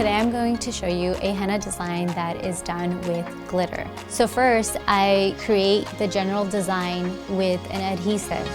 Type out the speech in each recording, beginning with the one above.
Today I'm going to show you a henna design that is done with glitter. So first, I create the general design with an adhesive.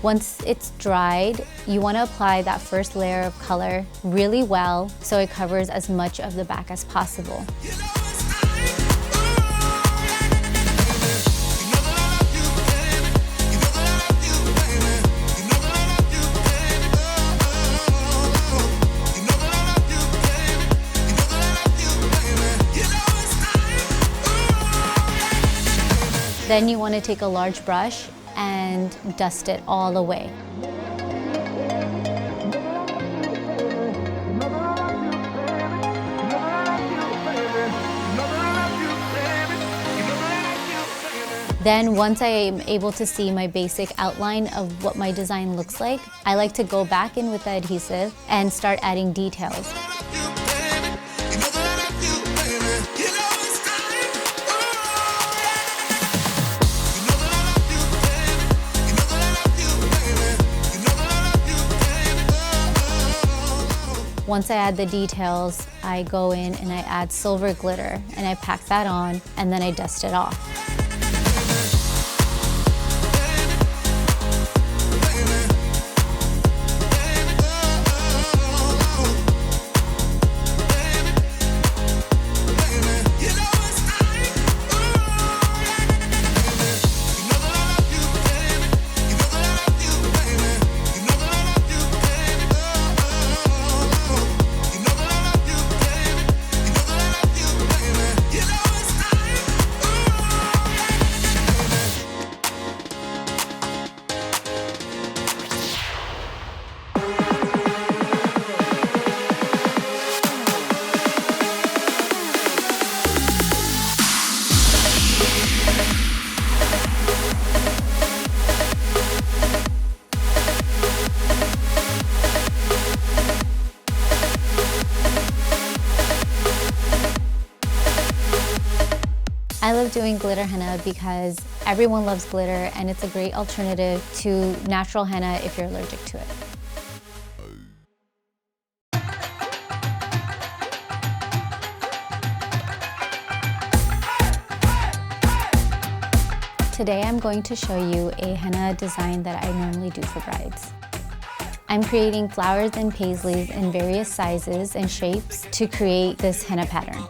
Once it's dried, you want to apply that first layer of color really well so it covers as much of the back as possible. Then you want to take a large brush and dust it all away. Then once I am able to see my basic outline of what my design looks like, I like to go back in with the adhesive and start adding details. Once I add the details, I go in and I add silver glitter and I pack that on and then I dust it off. I love doing glitter henna because everyone loves glitter and it's a great alternative to natural henna if you're allergic to it. Today I'm going to show you a henna design that I normally do for brides. I'm creating flowers and paisleys in various sizes and shapes to create this henna pattern.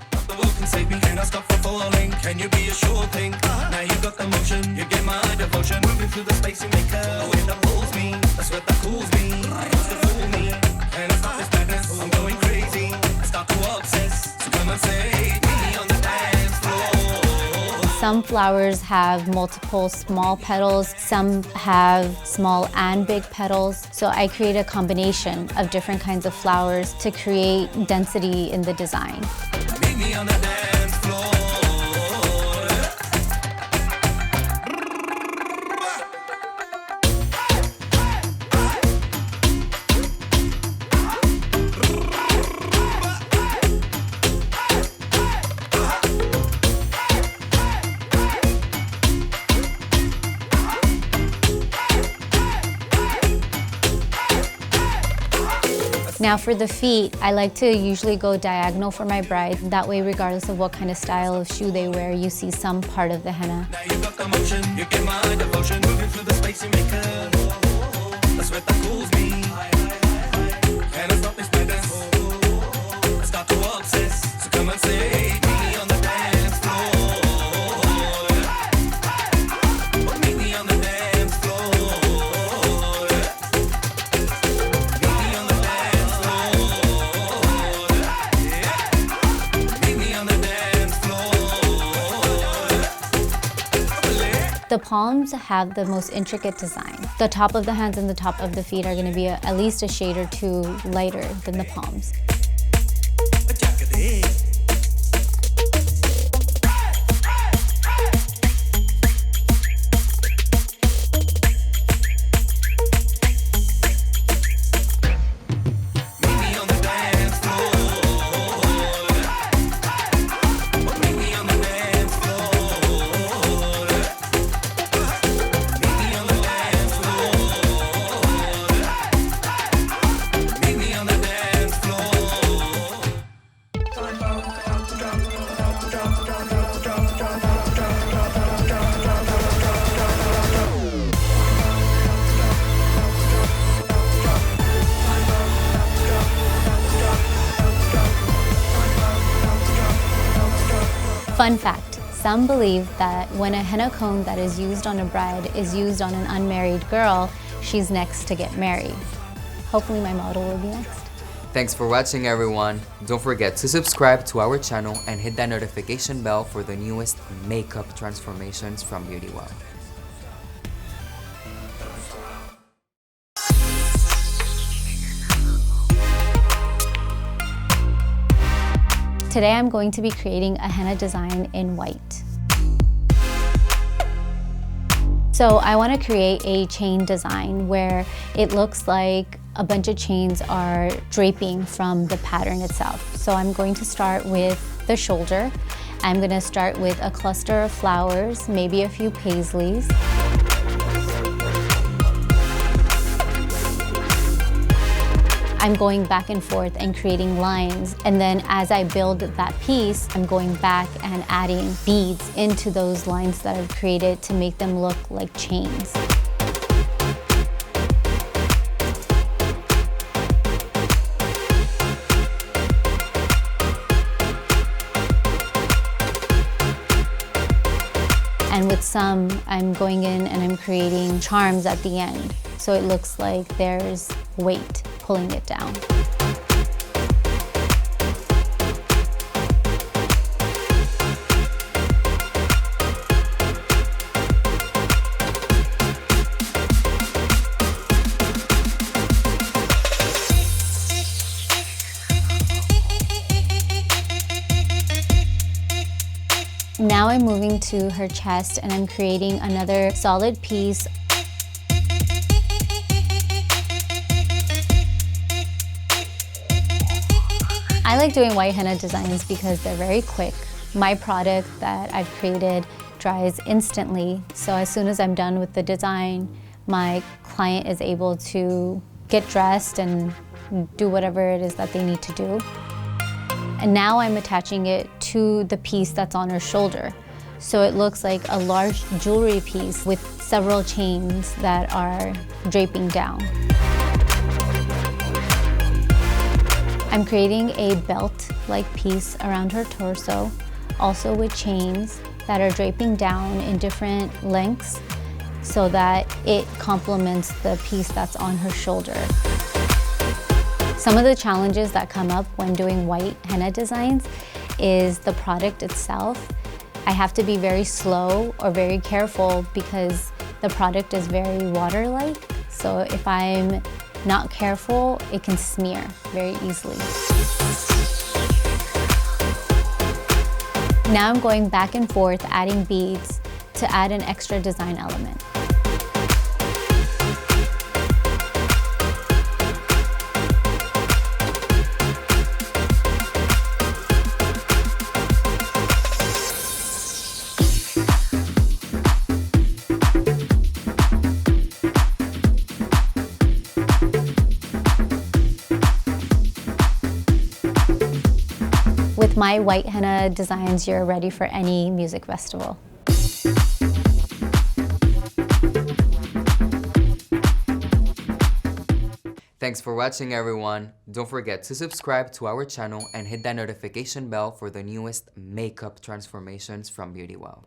Save me, can I stop from falling? Can you be a sure thing? Now you got the motion, you get my devotion. Moving through the space you make a way that pulls me. That's what that cools me. It's to fool me. And I stop this madness, I'm going crazy. I start to obsess, so come and save me on the dance floor. Some flowers have multiple small petals, some have small and big petals. So I create a combination of different kinds of flowers to create density in the design. Meet me on the dance floor. Now for the feet, I like to usually go diagonal for my bride. That way, regardless of what kind of style of shoe they wear, you see some part of the henna. Now you got the motion, you get my devotion. Moving through the space you make a that's what that cools me. And I stop this madness, I start to obsess. So come and save me on the dance floor. Meet me on the dance floor. The palms have the most intricate design. The top of the hands and the top of the feet are going to be at least a shade or two lighter than the palms. Fun fact, some believe that when a henna cone that is used on a bride is used on an unmarried girl, she's next to get married. Hopefully my model will be next. Thanks for watching, everyone. Don't forget to subscribe to our channel and hit that notification bell for the newest makeup transformations from Beauty Wow. Today I'm going to be creating a henna design in white. So I want to create a chain design where it looks like a bunch of chains are draping from the pattern itself. So I'm going to start with the shoulder. I'm going to start with a cluster of flowers, maybe a few paisleys. I'm going back and forth and creating lines, and then as I build that piece, I'm going back and adding beads into those lines that I've created to make them look like chains. And with some, I'm going in and I'm creating charms at the end. So it looks like there's weight pulling it down. Now I'm moving to her chest and I'm creating another solid piece. I like doing white henna designs because they're very quick. My product that I've created dries instantly, so as soon as I'm done with the design, my client is able to get dressed and do whatever it is that they need to do. And now I'm attaching it to the piece that's on her shoulder. So it looks like a large jewelry piece with several chains that are draping down. I'm creating a belt-like piece around her torso, also with chains that are draping down in different lengths so that it complements the piece that's on her shoulder. Some of the challenges that come up when doing white henna designs is the product itself. I have to be very slow or very careful because the product is very water-like. So if I'm not careful, it can smear very easily. Now I'm going back and forth adding beads to add an extra design element. With my white henna designs, you're ready for any music festival. Thanks for watching, everyone. Don't forget to subscribe to our channel and hit that notification bell for the newest makeup transformations from Beauty Wow.